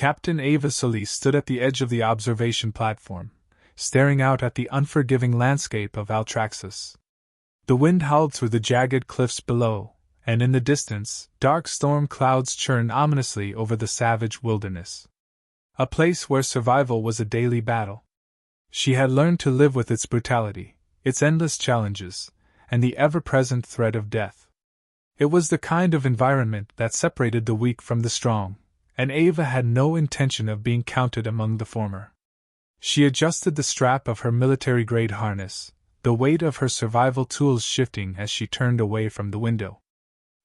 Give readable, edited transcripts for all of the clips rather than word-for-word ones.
Captain Ava Solis stood at the edge of the observation platform, staring out at the unforgiving landscape of Altraxis. The wind howled through the jagged cliffs below, and in the distance, dark storm clouds churned ominously over the savage wilderness. A place where survival was a daily battle. She had learned to live with its brutality, its endless challenges, and the ever-present threat of death. It was the kind of environment that separated the weak from the strong, and Ava had no intention of being counted among the former. She adjusted the strap of her military-grade harness, the weight of her survival tools shifting as she turned away from the window.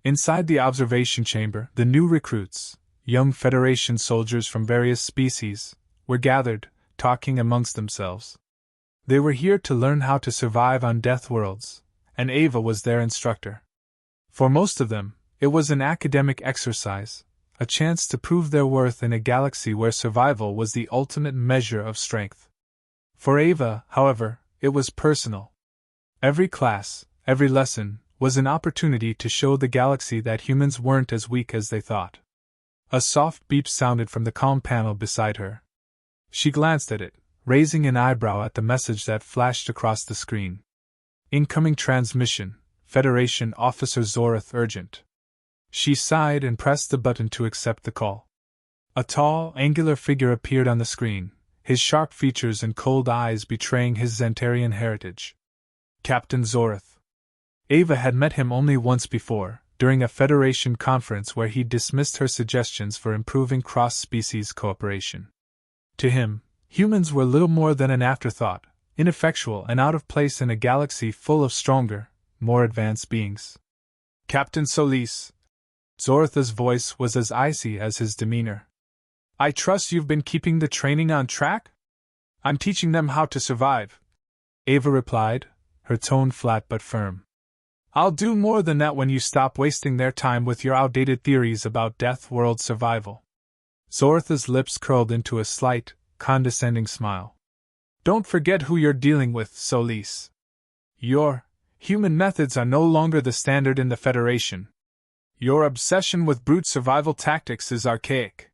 Inside the observation chamber, the new recruits, young Federation soldiers from various species, were gathered, talking amongst themselves. They were here to learn how to survive on Deathworlds, and Ava was their instructor. For most of them, it was an academic exercise, a chance to prove their worth in a galaxy where survival was the ultimate measure of strength. For Ava, however, it was personal. Every class, every lesson, was an opportunity to show the galaxy that humans weren't as weak as they thought. A soft beep sounded from the comm panel beside her. She glanced at it, raising an eyebrow at the message that flashed across the screen. Incoming transmission, Federation Officer Zorath urgent. She sighed and pressed the button to accept the call. A tall, angular figure appeared on the screen, his sharp features and cold eyes betraying his Xantarian heritage. Captain Zorath. Ava had met him only once before, during a Federation conference where he dismissed her suggestions for improving cross-species cooperation. To him, humans were little more than an afterthought, ineffectual and out of place in a galaxy full of stronger, more advanced beings. Captain Solis. Zorath's voice was as icy as his demeanor. I trust you've been keeping the training on track? I'm teaching them how to survive, Ava replied, her tone flat but firm. I'll do more than that when you stop wasting their time with your outdated theories about Deathworld survival. Zorath's lips curled into a slight, condescending smile. Don't forget who you're dealing with, Solis. Your human methods are no longer the standard in the Federation. Your obsession with brute survival tactics is archaic.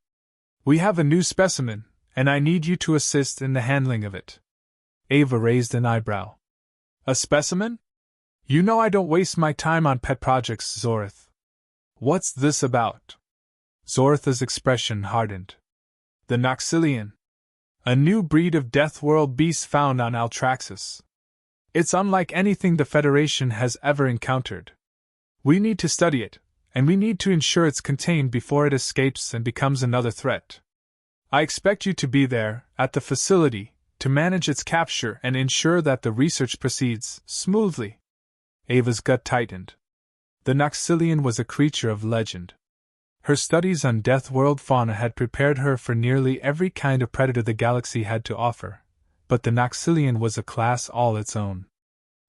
We have a new specimen, and I need you to assist in the handling of it. Ava raised an eyebrow. A specimen? You know I don't waste my time on pet projects, Zorath. What's this about? Zorath's expression hardened. The Noxileon. A new breed of Deathworld beast found on Altraxis. It's unlike anything the Federation has ever encountered. We need to study it, and we need to ensure it's contained before it escapes and becomes another threat. I expect you to be there, at the facility, to manage its capture and ensure that the research proceeds smoothly. Ava's gut tightened. The Noxileon was a creature of legend. Her studies on Deathworld fauna had prepared her for nearly every kind of predator the galaxy had to offer, but the Noxileon was a class all its own.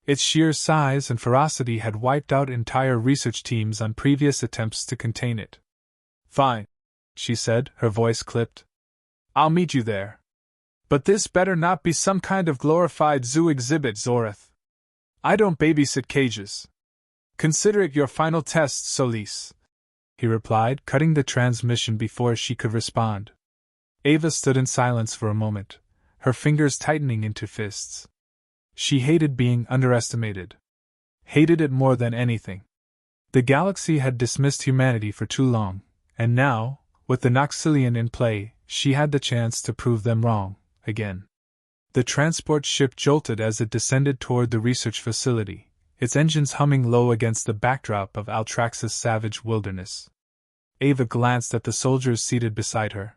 Its sheer size and ferocity had wiped out entire research teams on previous attempts to contain it. Fine, she said, her voice clipped. I'll meet you there. But this better not be some kind of glorified zoo exhibit, Zorath. I don't babysit cages. Consider it your final test, Solis, he replied, cutting the transmission before she could respond. Ava stood in silence for a moment, her fingers tightening into fists. She hated being underestimated. Hated it more than anything. The galaxy had dismissed humanity for too long, and now, with the Noxileon in play, she had the chance to prove them wrong, again. The transport ship jolted as it descended toward the research facility, its engines humming low against the backdrop of Altraxis' savage wilderness. Ava glanced at the soldiers seated beside her.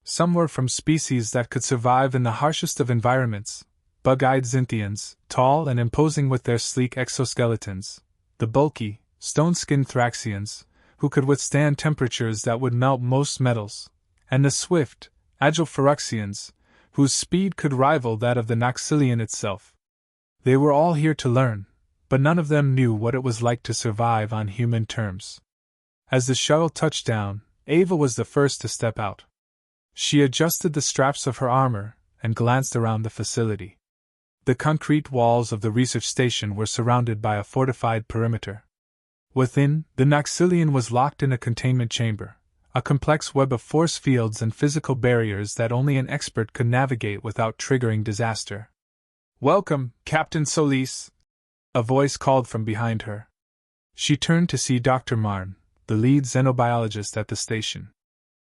Some were from species that could survive in the harshest of environments, bug-eyed Xanthians, tall and imposing with their sleek exoskeletons, the bulky, stone-skinned Thraxians, who could withstand temperatures that would melt most metals, and the swift, agile Phyrexians, whose speed could rival that of the Noxileon itself. They were all here to learn, but none of them knew what it was like to survive on human terms. As the shuttle touched down, Ava was the first to step out. She adjusted the straps of her armor and glanced around the facility. The concrete walls of the research station were surrounded by a fortified perimeter. Within, the Noxileon was locked in a containment chamber, a complex web of force fields and physical barriers that only an expert could navigate without triggering disaster. "Welcome, Captain Solis," a voice called from behind her. She turned to see Dr. Marn, the lead xenobiologist at the station.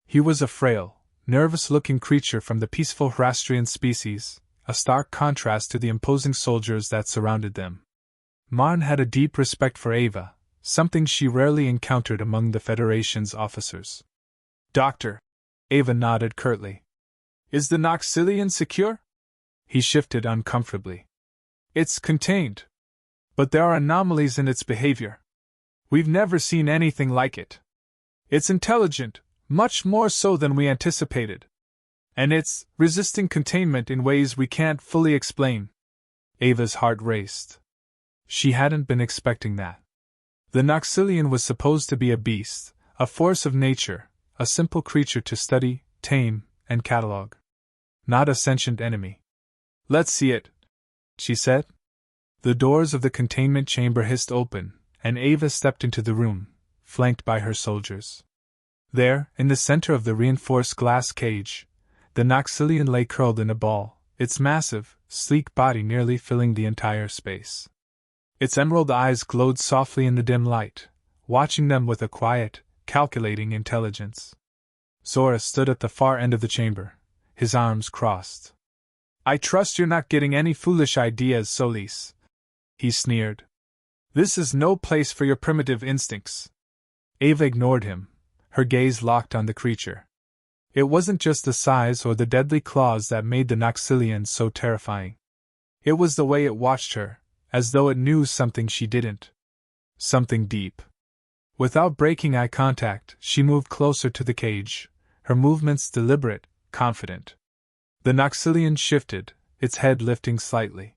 He was a frail, nervous-looking creature from the peaceful Hrastrian species, a stark contrast to the imposing soldiers that surrounded them. Marn had a deep respect for Ava, something she rarely encountered among the Federation's officers. "Doctor," Ava nodded curtly. "Is the Noxileon secure?" He shifted uncomfortably. "It's contained. But there are anomalies in its behavior. We've never seen anything like it. It's intelligent, much more so than we anticipated. And it's resisting containment in ways we can't fully explain." Ava's heart raced. She hadn't been expecting that. The Noxileon was supposed to be a beast, a force of nature, a simple creature to study, tame, and catalog. Not a sentient enemy. "Let's see it," she said. The doors of the containment chamber hissed open, and Ava stepped into the room, flanked by her soldiers. There, in the center of the reinforced glass cage, the Noxileon lay curled in a ball, its massive, sleek body nearly filling the entire space. Its emerald eyes glowed softly in the dim light, watching them with a quiet, calculating intelligence. Zora stood at the far end of the chamber, his arms crossed. "I trust you're not getting any foolish ideas, Solis," he sneered. "This is no place for your primitive instincts." Ava ignored him, her gaze locked on the creature. It wasn't just the size or the deadly claws that made the Noxileon so terrifying. It was the way it watched her, as though it knew something she didn't. Something deep. Without breaking eye contact, she moved closer to the cage, her movements deliberate, confident. The Noxileon shifted, its head lifting slightly.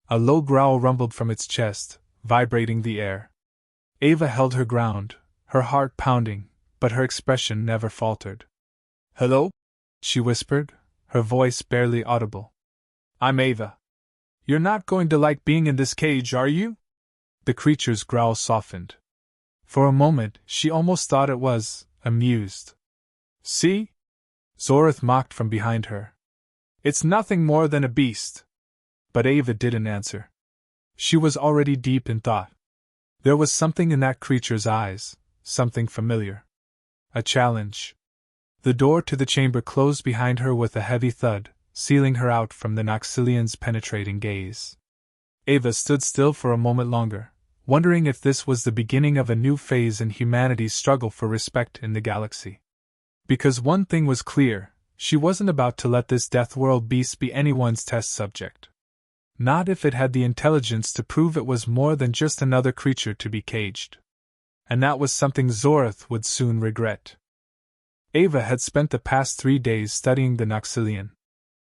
A low growl rumbled from its chest, vibrating the air. Ava held her ground, her heart pounding, but her expression never faltered. "Hello?" she whispered, her voice barely audible. "I'm Ava. You're not going to like being in this cage, are you?" The creature's growl softened. For a moment, she almost thought it was amused. "See?" Zorith mocked from behind her. "It's nothing more than a beast." But Ava didn't answer. She was already deep in thought. There was something in that creature's eyes, something familiar. A challenge. The door to the chamber closed behind her with a heavy thud, sealing her out from the Noxileon's penetrating gaze. Ava stood still for a moment longer, wondering if this was the beginning of a new phase in humanity's struggle for respect in the galaxy. Because one thing was clear, she wasn't about to let this Deathworld beast be anyone's test subject. Not if it had the intelligence to prove it was more than just another creature to be caged. And that was something Zorith would soon regret. Ava had spent the past 3 days studying the Noxileon.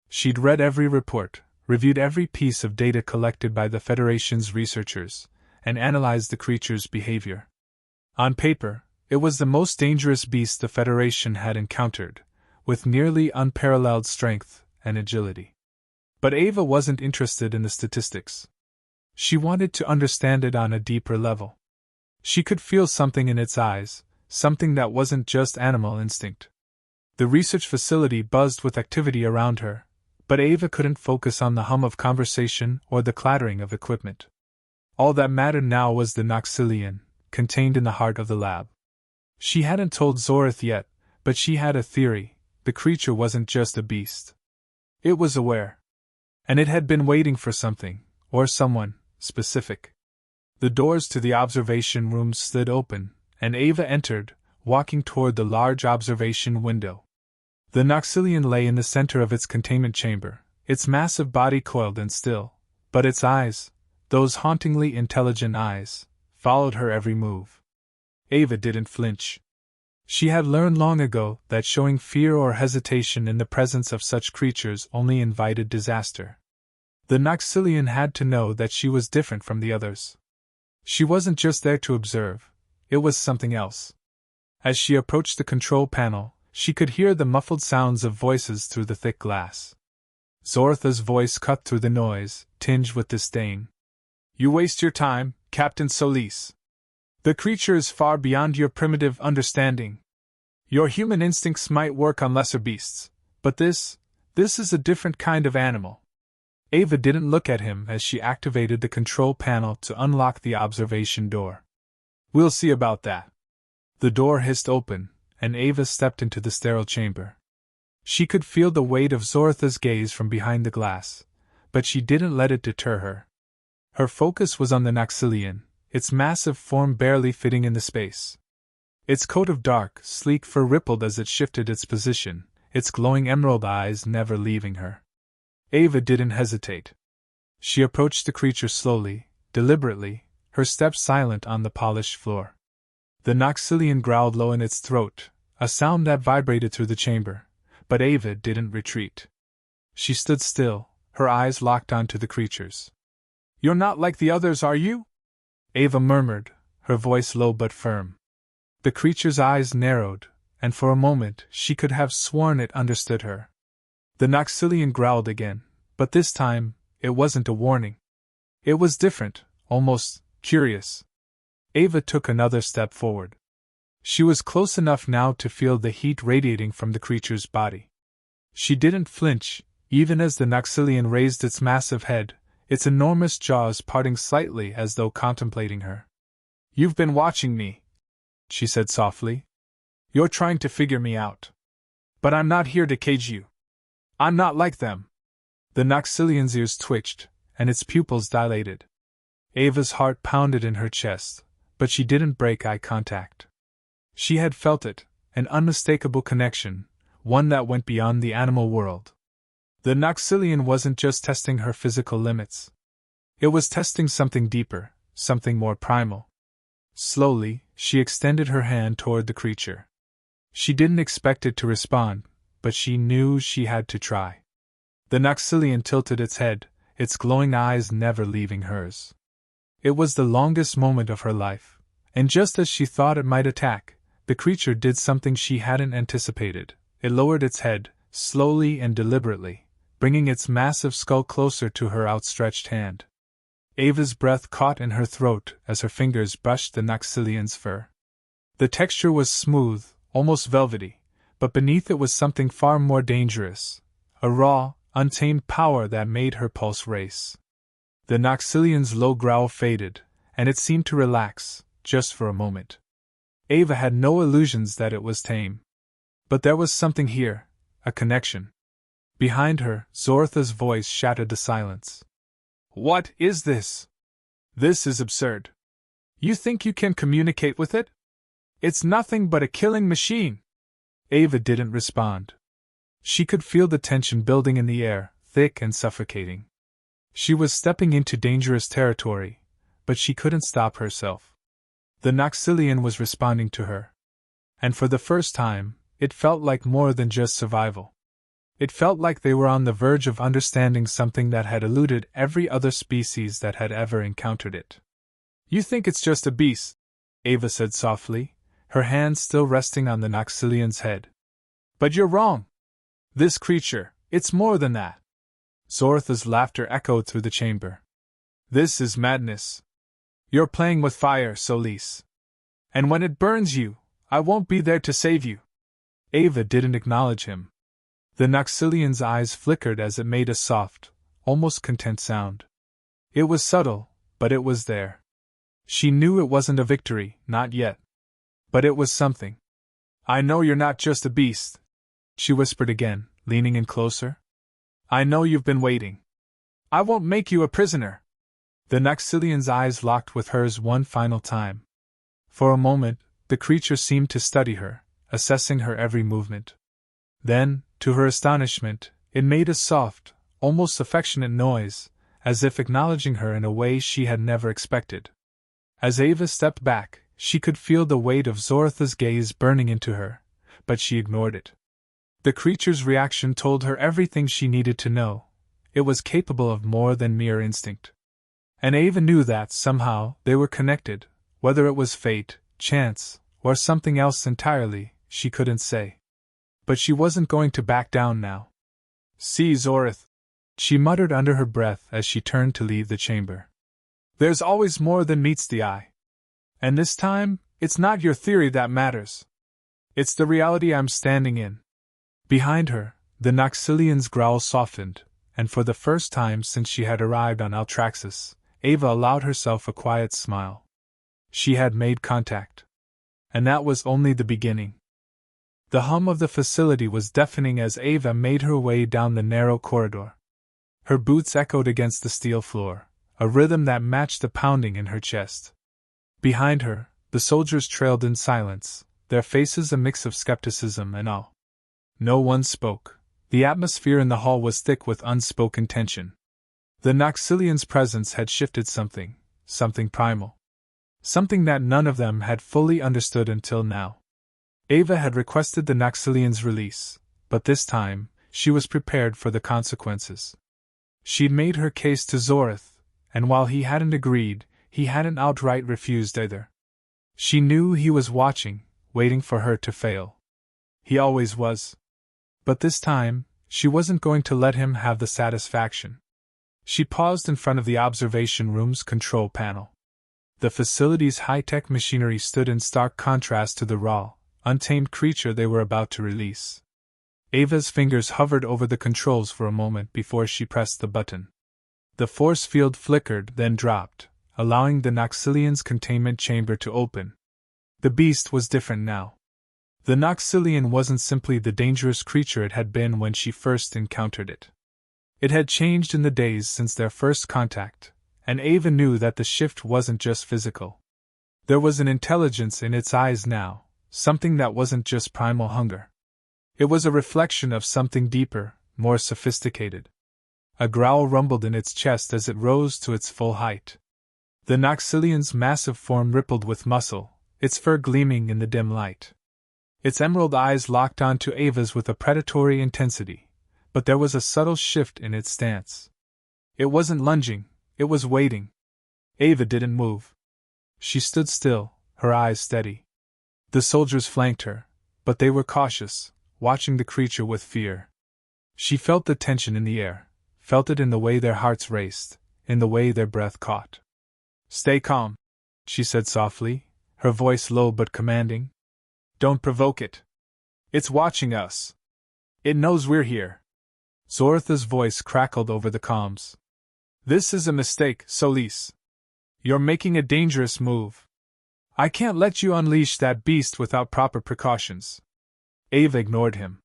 She'd read every report, reviewed every piece of data collected by the Federation's researchers, and analyzed the creature's behavior. On paper, it was the most dangerous beast the Federation had encountered, with nearly unparalleled strength and agility. But Ava wasn't interested in the statistics. She wanted to understand it on a deeper level. She could feel something in its eyes, something that wasn't just animal instinct. The research facility buzzed with activity around her, but Ava couldn't focus on the hum of conversation or the clattering of equipment. All that mattered now was the Noxileon, contained in the heart of the lab. She hadn't told Zorith yet, but she had a theory: the creature wasn't just a beast. It was aware. And it had been waiting for something, or someone, specific. The doors to the observation rooms slid open, and Ava entered, walking toward the large observation window. The Noxileon lay in the center of its containment chamber, its massive body coiled and still, but its eyes, those hauntingly intelligent eyes, followed her every move. Ava didn't flinch. She had learned long ago that showing fear or hesitation in the presence of such creatures only invited disaster. The Noxileon had to know that she was different from the others. She wasn't just there to observe, it was something else. As she approached the control panel, she could hear the muffled sounds of voices through the thick glass. Zortha's voice cut through the noise, tinged with disdain. "You waste your time, Captain Solis. The creature is far beyond your primitive understanding. Your human instincts might work on lesser beasts, but this is a different kind of animal. Ava didn't look at him as she activated the control panel to unlock the observation door. We'll see about that. The door hissed open, and Ava stepped into the sterile chamber. She could feel the weight of Zortha's gaze from behind the glass, but she didn't let it deter her. Her focus was on the Noxileon, its massive form barely fitting in the space. Its coat of dark, sleek fur rippled as it shifted its position, its glowing emerald eyes never leaving her. Ava didn't hesitate. She approached the creature slowly, deliberately, her steps silent on the polished floor. The Noxileon growled low in its throat, a sound that vibrated through the chamber, but Ava didn't retreat. She stood still, her eyes locked onto the creature's. "You're not like the others, are you?" Ava murmured, her voice low but firm. The creature's eyes narrowed, and for a moment she could have sworn it understood her. The Noxileon growled again, but this time, it wasn't a warning. It was different, almost curious. Ava took another step forward. She was close enough now to feel the heat radiating from the creature's body. She didn't flinch, even as the Noxileon raised its massive head, its enormous jaws parting slightly as though contemplating her. "You've been watching me," she said softly. "You're trying to figure me out. But I'm not here to cage you. I'm not like them." The Noxileon's ears twitched, and its pupils dilated. Ava's heart pounded in her chest, but she didn't break eye contact. She had felt it, an unmistakable connection, one that went beyond the animal world. The Noxileon wasn't just testing her physical limits. It was testing something deeper, something more primal. Slowly, she extended her hand toward the creature. She didn't expect it to respond, but she knew she had to try. The Noxileon tilted its head, its glowing eyes never leaving hers. It was the longest moment of her life, and just as she thought it might attack, the creature did something she hadn't anticipated. It lowered its head, slowly and deliberately, bringing its massive skull closer to her outstretched hand. Ava's breath caught in her throat as her fingers brushed the Noxileon's fur. The texture was smooth, almost velvety, but beneath it was something far more dangerous, a raw, untamed power that made her pulse race. The Noxileon's low growl faded, and it seemed to relax, just for a moment. Ava had no illusions that it was tame. But there was something here, a connection. Behind her, Zortha's voice shattered the silence. "What is this? This is absurd. You think you can communicate with it? It's nothing but a killing machine." Ava didn't respond. She could feel the tension building in the air, thick and suffocating. She was stepping into dangerous territory, but she couldn't stop herself. The Noxileon was responding to her. And for the first time, it felt like more than just survival. It felt like they were on the verge of understanding something that had eluded every other species that had ever encountered it. "You think it's just a beast," Ava said softly, her hand still resting on the Noxileon's head. "But you're wrong. This creature, it's more than that." Zortha's laughter echoed through the chamber. "This is madness. You're playing with fire, Solis. And when it burns you, I won't be there to save you." Ava didn't acknowledge him. The Noxileon's eyes flickered as it made a soft, almost content sound. It was subtle, but it was there. She knew it wasn't a victory, not yet. But it was something. "I know you're not just a beast," she whispered again, leaning in closer. "I know you've been waiting. I won't make you a prisoner." The Noxileon's eyes locked with hers one final time. For a moment, the creature seemed to study her, assessing her every movement. Then, to her astonishment, it made a soft, almost affectionate noise, as if acknowledging her in a way she had never expected. As Ava stepped back, she could feel the weight of Zortha's gaze burning into her, but she ignored it. The creature's reaction told her everything she needed to know. It was capable of more than mere instinct. And Ava knew that, somehow, they were connected, whether it was fate, chance, or something else entirely, she couldn't say. But she wasn't going to back down now. "See, Zorth," she muttered under her breath as she turned to leave the chamber. "There's always more than meets the eye. And this time, it's not your theory that matters. It's the reality I'm standing in. Behind her, the Noxileon's growl softened, and for the first time since she had arrived on Altraxis, Ava allowed herself a quiet smile. She had made contact. And that was only the beginning. The hum of the facility was deafening as Ava made her way down the narrow corridor. Her boots echoed against the steel floor, a rhythm that matched the pounding in her chest. Behind her, the soldiers trailed in silence, their faces a mix of skepticism and awe. No one spoke. The atmosphere in the hall was thick with unspoken tension. The Noxileon's presence had shifted something primal. Something that none of them had fully understood until now. Ava had requested the Noxileon's release, but this time, she was prepared for the consequences. She'd made her case to Zorith, and while he hadn't agreed, he hadn't outright refused either. She knew he was watching, waiting for her to fail. He always was. But this time, she wasn't going to let him have the satisfaction. She paused in front of the observation room's control panel. The facility's high-tech machinery stood in stark contrast to the raw, untamed creature they were about to release. Ava's fingers hovered over the controls for a moment before she pressed the button. The force field flickered, then dropped, allowing the Noxileon's containment chamber to open. The beast was different now. The Noxileon wasn't simply the dangerous creature it had been when she first encountered it. It had changed in the days since their first contact, and Ava knew that the shift wasn't just physical. There was an intelligence in its eyes now, something that wasn't just primal hunger. It was a reflection of something deeper, more sophisticated. A growl rumbled in its chest as it rose to its full height. The Noxileon's massive form rippled with muscle, its fur gleaming in the dim light. Its emerald eyes locked onto Ava's with a predatory intensity, but there was a subtle shift in its stance. It wasn't lunging, it was waiting. Ava didn't move. She stood still, her eyes steady. The soldiers flanked her, but they were cautious, watching the creature with fear. She felt the tension in the air, felt it in the way their hearts raced, in the way their breath caught. "Stay calm," she said softly, her voice low but commanding. "Don't provoke it. It's watching us. It knows we're here." Zoritha's voice crackled over the comms. "This is a mistake, Solis. You're making a dangerous move. I can't let you unleash that beast without proper precautions." Ava ignored him.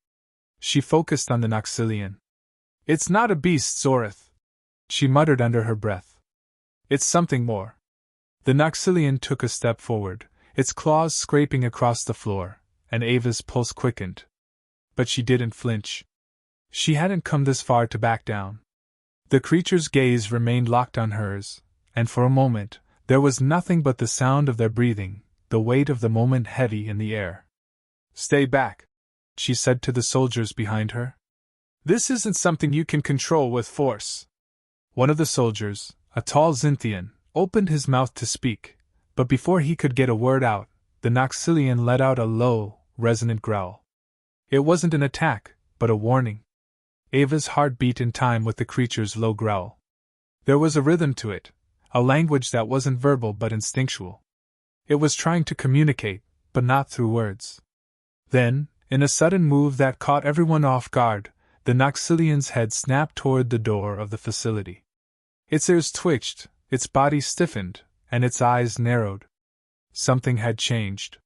She focused on the Noxileon. "It's not a beast, Zorith," she muttered under her breath. "It's something more." The Noxileon took a step forward, its claws scraping across the floor, and Ava's pulse quickened. But she didn't flinch. She hadn't come this far to back down. The creature's gaze remained locked on hers, and for a moment, there was nothing but the sound of their breathing, the weight of the moment heavy in the air. "Stay back," she said to the soldiers behind her. "This isn't something you can control with force." One of the soldiers, a tall Zynthian, opened his mouth to speak, but before he could get a word out, the Noxileon let out a low, resonant growl. It wasn't an attack, but a warning. Ava's heart beat in time with the creature's low growl. There was a rhythm to it, a language that wasn't verbal but instinctual. It was trying to communicate, but not through words. Then, in a sudden move that caught everyone off guard, the Noxileon's head snapped toward the door of the facility. Its ears twitched, its body stiffened, and its eyes narrowed. Something had changed.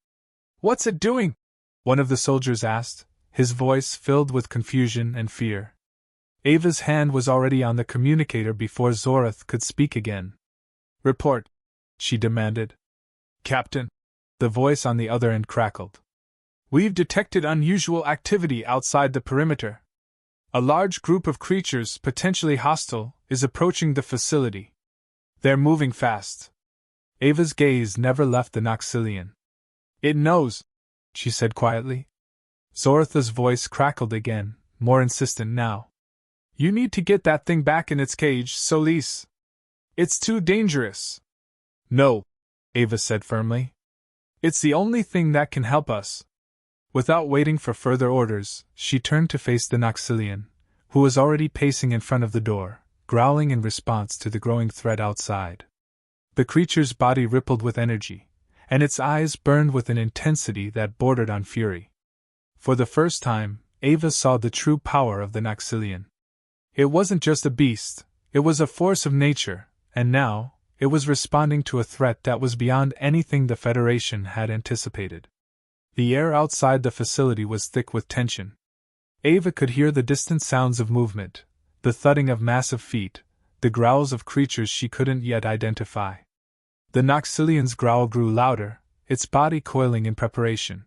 "What's it doing?" one of the soldiers asked, his voice filled with confusion and fear. Ava's hand was already on the communicator before Zorith could speak again. "Report," she demanded. "Captain," the voice on the other end crackled. "We've detected unusual activity outside the perimeter. A large group of creatures, potentially hostile, is approaching the facility. They're moving fast." Ava's gaze never left the Noxileon. "It knows," she said quietly. Zoritha's voice crackled again, more insistent now. "You need to get that thing back in its cage, Solis. It's too dangerous." "No," Ava said firmly. "It's the only thing that can help us." Without waiting for further orders, she turned to face the Noxileon, who was already pacing in front of the door, growling in response to the growing threat outside. The creature's body rippled with energy, and its eyes burned with an intensity that bordered on fury. For the first time, Ava saw the true power of the Noxileon. It wasn't just a beast, it was a force of nature, and now, it was responding to a threat that was beyond anything the Federation had anticipated. The air outside the facility was thick with tension. Ava could hear the distant sounds of movement, the thudding of massive feet, the growls of creatures she couldn't yet identify. The Noxileon's growl grew louder, its body coiling in preparation.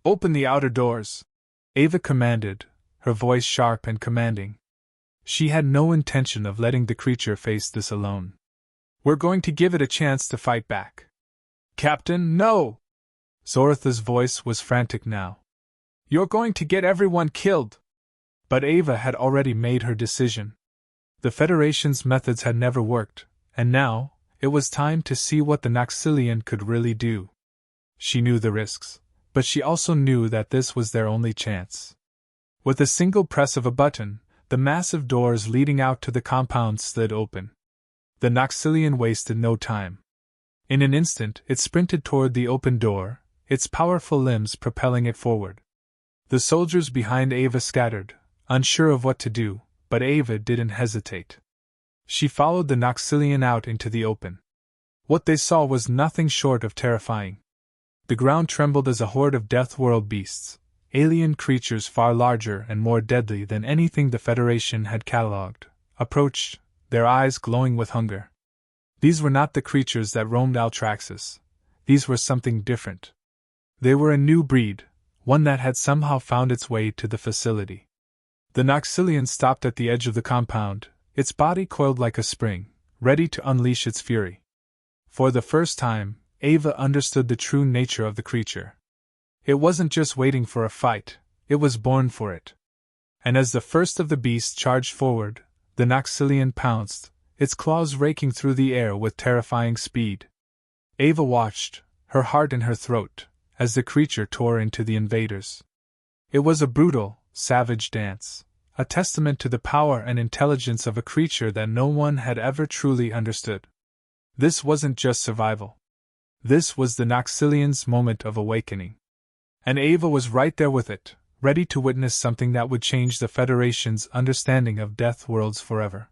"Open the outer doors!" Ava commanded, her voice sharp and commanding. She had no intention of letting the creature face this alone. "We're going to give it a chance to fight back." "Captain, no!" Zoratha's voice was frantic now. "You're going to get everyone killed!" But Ava had already made her decision. The Federation's methods had never worked, and now, it was time to see what the Noxileon could really do. She knew the risks, but she also knew that this was their only chance. With a single press of a button, the massive doors leading out to the compound slid open. The Noxileon wasted no time. In an instant, it sprinted toward the open door, its powerful limbs propelling it forward. The soldiers behind Ava scattered, unsure of what to do, but Ava didn't hesitate. She followed the Noxileon out into the open. What they saw was nothing short of terrifying. The ground trembled as a horde of Deathworld beasts, alien creatures far larger and more deadly than anything the Federation had catalogued, approached, their eyes glowing with hunger. These were not the creatures that roamed Altraxis. These were something different. They were a new breed, one that had somehow found its way to the facility. The Noxileon stopped at the edge of the compound, its body coiled like a spring, ready to unleash its fury. For the first time, Ava understood the true nature of the creature. It wasn't just waiting for a fight, it was born for it. And as the first of the beasts charged forward, the Noxileon pounced, its claws raking through the air with terrifying speed. Ava watched, her heart in her throat, as the creature tore into the invaders. It was a brutal, savage dance, a testament to the power and intelligence of a creature that no one had ever truly understood. This wasn't just survival. This was the Noxileon's moment of awakening. And Ava was right there with it, ready to witness something that would change the Federation's understanding of Deathworlds forever.